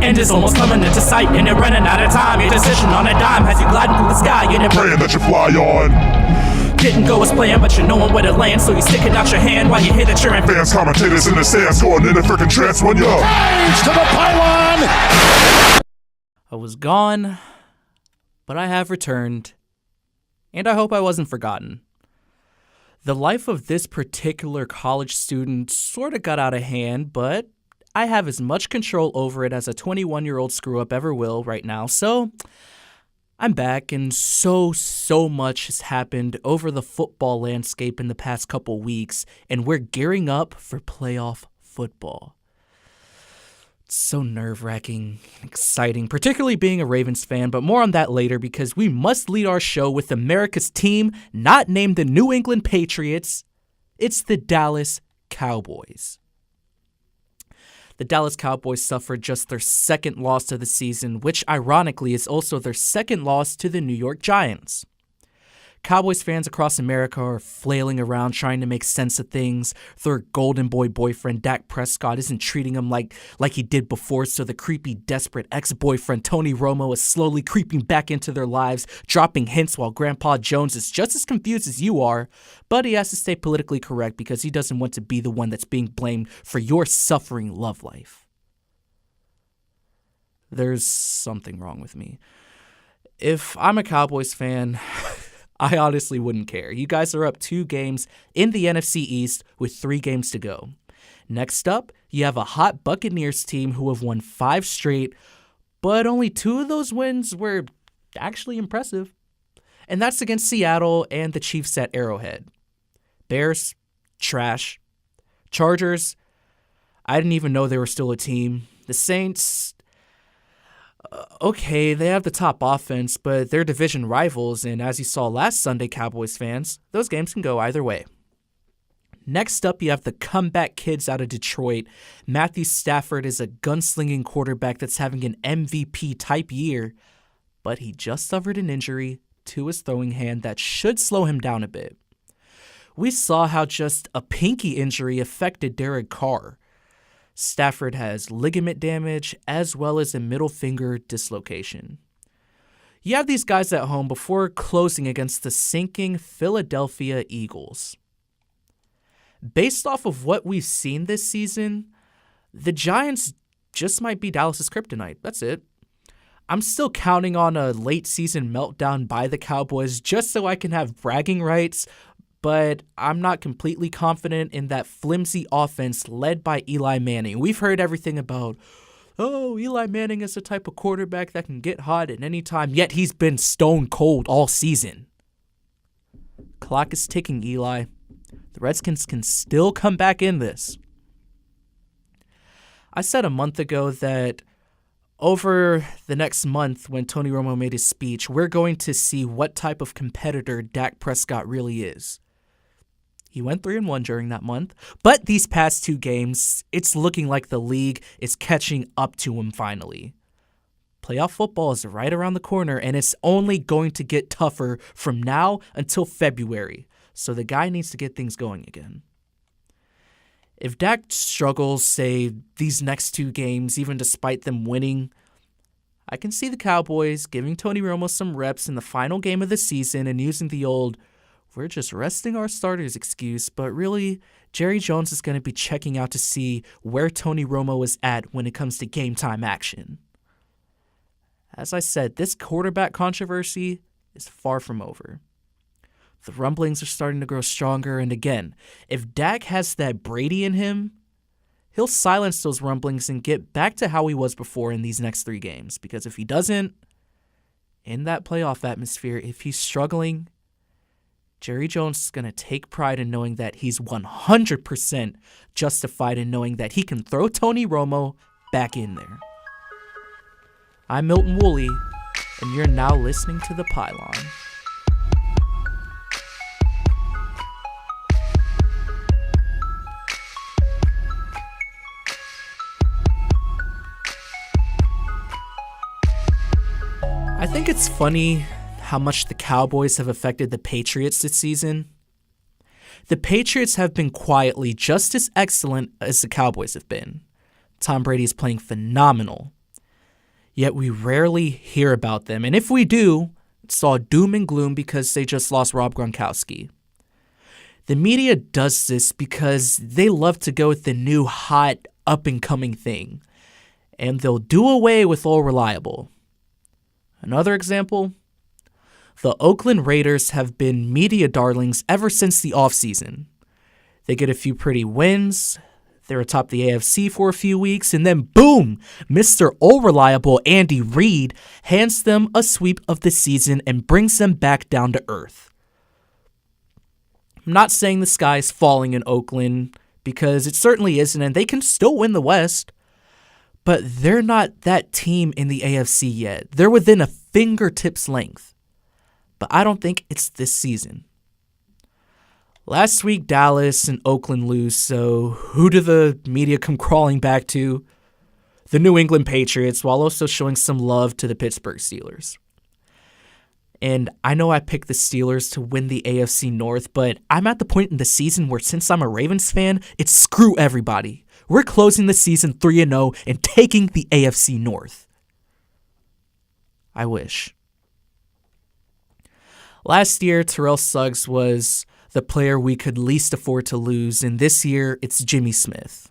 end is almost coming into sight, and you're running out of time. Your decision on a dime has you gliding through the sky. You're praying that you fly on. Didn't go as planned, but you're knowing where to land, so you sticking out your hand while you hear that you're in. Fans, commentators in the stands going in a freaking trance when you're Rise to the pylon. I was gone, but I have returned, and I hope I wasn't forgotten. The life of this particular college student sort of got out of hand, but I have as much control over it as a 21-year-old screw-up ever will right now, so I'm back, and so much has happened over the football landscape in the past couple weeks, and we're gearing up for playoff football. It's so nerve-wracking and exciting, particularly being a Ravens fan, but more on that later because we must lead our show with America's team not named the New England Patriots. It's the Dallas Cowboys. The Dallas Cowboys suffered just their second loss of the season, which ironically is also their second loss to the New York Giants. Cowboys fans across America are flailing around trying to make sense of things. Their golden boy boyfriend, Dak Prescott, isn't treating them like he did before, so the creepy, desperate ex-boyfriend, Tony Romo, is slowly creeping back into their lives, dropping hints while Grandpa Jones is just as confused as you are, but he has to stay politically correct because he doesn't want to be the one that's being blamed for your suffering love life. There's something wrong with me. If I'm a Cowboys fan, I honestly wouldn't care. You guys are up 2 games in the NFC East with 3 games to go. Next up, you have a hot Buccaneers team who have won 5 straight, but only 2 of those wins were actually impressive. And that's against Seattle and the Chiefs at Arrowhead. Bears, trash. Chargers, I didn't even know they were still a team. The Saints, okay, they have the top offense, but they're division rivals, and as you saw last Sunday, Cowboys fans, those games can go either way. Next up, you have the comeback kids out of Detroit. Matthew Stafford is a gunslinging quarterback that's having an MVP-type year, but he just suffered an injury to his throwing hand that should slow him down a bit. We saw how just a pinky injury affected Derek Carr. Stafford has ligament damage as well as a middle finger dislocation. You have these guys at home before closing against the sinking Philadelphia Eagles. Based off of what we've seen this season, the Giants just might be Dallas's kryptonite. That's it. I'm still counting on a late season meltdown by the Cowboys just so I can have bragging rights, but I'm not completely confident in that flimsy offense led by Eli Manning. We've heard everything about, Eli Manning is the type of quarterback that can get hot at any time, yet he's been stone cold all season. Clock is ticking, Eli. The Redskins can still come back in this. I said a month ago that over the next month when Tony Romo made his speech, we're going to see what type of competitor Dak Prescott really is. He went 3-1 during that month, but these past 2 games, it's looking like the league is catching up to him finally. Playoff football is right around the corner, and it's only going to get tougher from now until February, so the guy needs to get things going again. If Dak struggles, say, these next 2 games, even despite them winning, I can see the Cowboys giving Tony Romo some reps in the final game of the season and using the old, we're just resting our starters excuse, but really, Jerry Jones is going to be checking out to see where Tony Romo is at when it comes to game time action. As I said, this quarterback controversy is far from over. The rumblings are starting to grow stronger, and again, if Dak has that Brady in him, he'll silence those rumblings and get back to how he was before in these next 3 games. Because if he doesn't, in that playoff atmosphere, if he's struggling, Jerry Jones is going to take pride in knowing that he's 100% justified in knowing that he can throw Tony Romo back in there. I'm Milton Woolley, and you're now listening to The Pylon. I think it's funny how much the Cowboys have affected the Patriots this season. The Patriots have been quietly just as excellent as the Cowboys have been. Tom Brady is playing phenomenal. yet we rarely hear about them. And if we do, it's all doom and gloom because they just lost Rob Gronkowski. The media does this because they love to go with the new hot up-and-coming thing, and they'll do away with all reliable. Another example? The Oakland Raiders have been media darlings ever since the offseason. They get a few pretty wins, they're atop the AFC for a few weeks, and then boom, Mr. All-Reliable Andy Reid hands them a sweep of the season and brings them back down to earth. I'm not saying the sky's falling in Oakland, because it certainly isn't, and they can still win the West. But they're not that team in the AFC yet. They're within a fingertips length. But I don't think it's this season. Last week, Dallas and Oakland lose, so who do the media come crawling back to? The New England Patriots, while also showing some love to the Pittsburgh Steelers. And I know I picked the Steelers to win the AFC North, but I'm at the point in the season where, since I'm a Ravens fan, it's screw everybody. We're closing the season 3-0 and taking the AFC North. I wish. Last year, Terrell Suggs was the player we could least afford to lose, and this year, it's Jimmy Smith.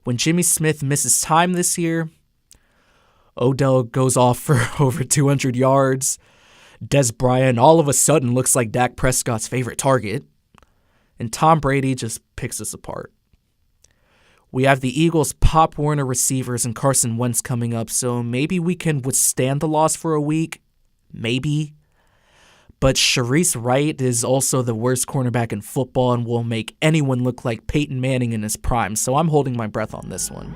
When Jimmy Smith misses time this year, Odell goes off for over 200 yards. Des Bryant all of a sudden looks like Dak Prescott's favorite target. And Tom Brady just picks us apart. We have the Eagles' Pop Warner receivers and Carson Wentz coming up, so maybe we can withstand the loss for a week. Maybe. But Sharice Wright is also the worst cornerback in football and will make anyone look like Peyton Manning in his prime, so I'm holding my breath on this one.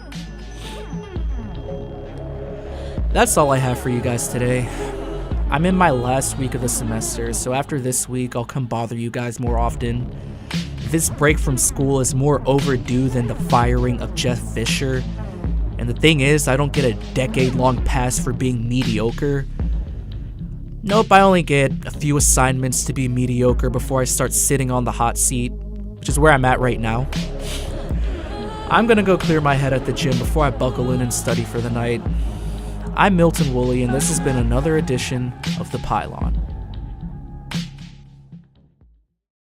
That's all I have for you guys today. I'm in my last week of the semester, so after this week, I'll come bother you guys more often. This break from school is more overdue than the firing of Jeff Fisher. And the thing is, I don't get a decade-long pass for being mediocre. Nope, I only get a few assignments to be mediocre before I start sitting on the hot seat, which is where I'm at right now. I'm gonna go clear my head at the gym before I buckle in and study for the night. I'm Milton Woolley, and this has been another edition of The Pylon.